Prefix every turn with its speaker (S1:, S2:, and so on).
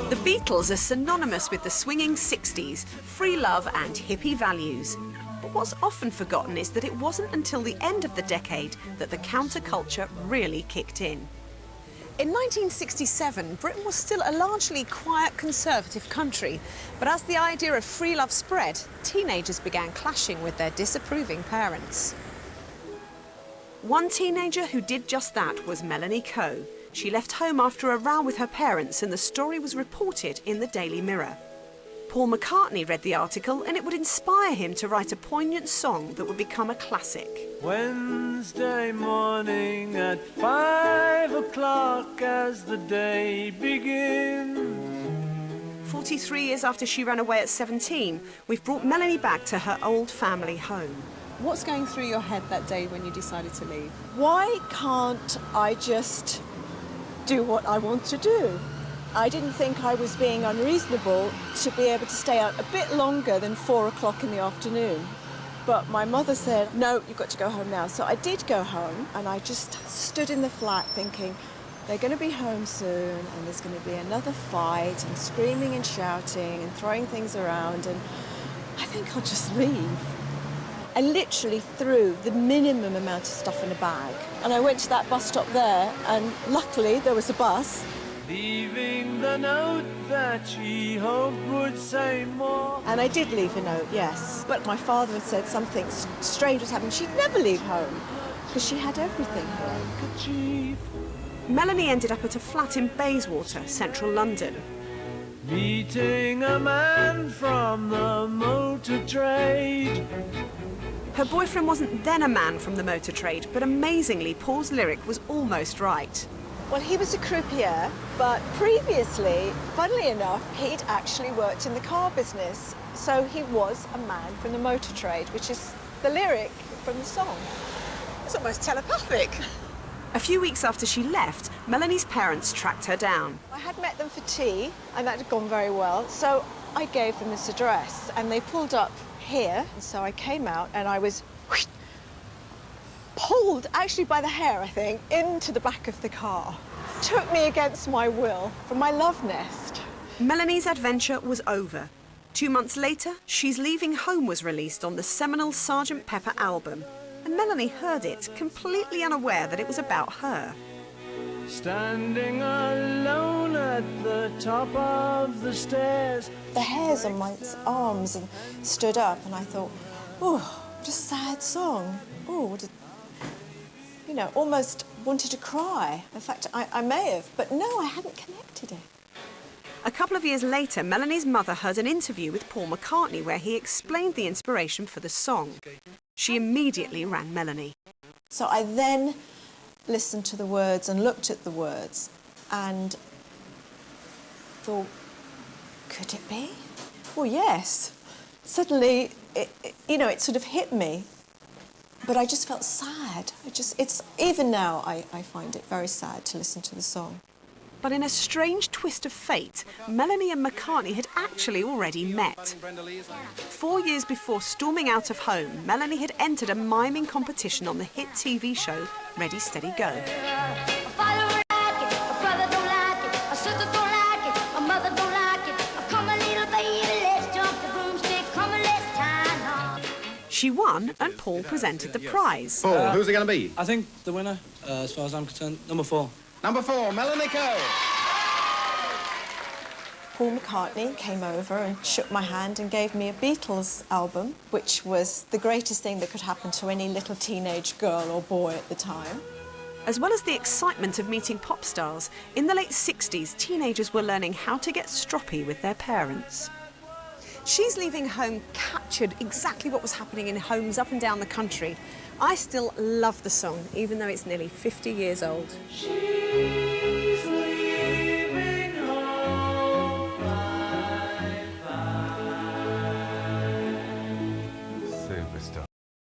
S1: The Beatles are synonymous with the swinging 60s, free love and hippie values. But what's often forgotten is that it wasn't until the end of the decade that the counterculture really kicked in. In 1967, Britain was still a largely quiet, conservative country. But as the idea of free love spread, teenagers began clashing with their disapproving parents. One teenager who did just that was Melanie Coe. She left home after a row with her parents, and the story was reported in the Daily Mirror. Paul McCartney read the article, and it would inspire him to write a poignant song that would become a classic.
S2: Wednesday morning at 5 o'clock as the day begins.
S1: 43 years after she ran away at 17, we've brought Melanie back to her old family home. What's going through your head that day when you decided to leave?
S3: Why can't I just do what I want to do? I didn't think I was being unreasonable to be able to stay out a bit longer than 4 o'clock in the afternoon. But my mother said, no, you've got to go home now. So I did go home, and I just stood in the flat thinking, they're going to be home soon, and there's going to be another fight, and screaming and shouting and throwing things around, and I think I'll just leave. I literally threw the minimum amount of stuff in a bag. And I went to that bus stop there, and luckily there was a bus.
S2: Leaving the note that she hoped would say more.
S3: And I did leave a note, yes. But my father had said something strange was happening. She'd never leave home, because she had everything here.
S1: Melanie ended up at a flat in Bayswater, central London.
S2: Meeting a man from the motor trade.
S1: Her boyfriend wasn't then a man from the motor trade, but amazingly, Paul's lyric was almost right.
S3: Well, he was a croupier, but previously, funnily enough, he'd actually worked in the car business. So he was a man from the motor trade, which is the lyric from the song. It's almost telepathic.
S1: A few weeks after she left, Melanie's parents tracked her down.
S3: I had met them for tea, and that had gone very well. So I gave them this address, and they pulled up here. And so I came out, and I was pulled, actually by the hair, I think, into the back of the car. Took me against my will from my love nest.
S1: Melanie's adventure was over. 2 months later, She's Leaving Home was released on the seminal Sgt. Pepper album. And Melanie heard it, completely unaware that it was about her.
S2: Standing alone at the top of the stairs.
S3: The hairs on my arms and stood up, and I thought, oh, what a sad song. Oh, what a... You know, almost wanted to cry. In fact, I may have, but no, I hadn't connected it.
S1: A couple of years later, Melanie's mother heard an interview with Paul McCartney where he explained the inspiration for the song. She immediately rang Melanie.
S3: So I then listened to the words and looked at the words and thought, could it be? Well, yes. Suddenly, it sort of hit me. But I just felt sad. Even now, I find it very sad to listen to the song.
S1: But in a strange twist of fate, Melanie and McCartney had actually already met. 4 years before storming out of home, Melanie had entered a miming competition on the hit TV show Ready, Steady, Go. She won, and Paul presented the prize.
S4: Paul, who's it going to be?
S5: I think the winner, as far as I'm concerned, number 4.
S4: Number 4, Melanie Coe.
S3: Paul McCartney came over and shook my hand and gave me a Beatles album, which was the greatest thing that could happen to any little teenage girl or boy at the time.
S1: As well as the excitement of meeting pop stars, in the late 60s, teenagers were learning how to get stroppy with their parents. She's Leaving Home captured exactly what was happening in homes up and down the country. I still love the song, even though it's nearly 50 years old.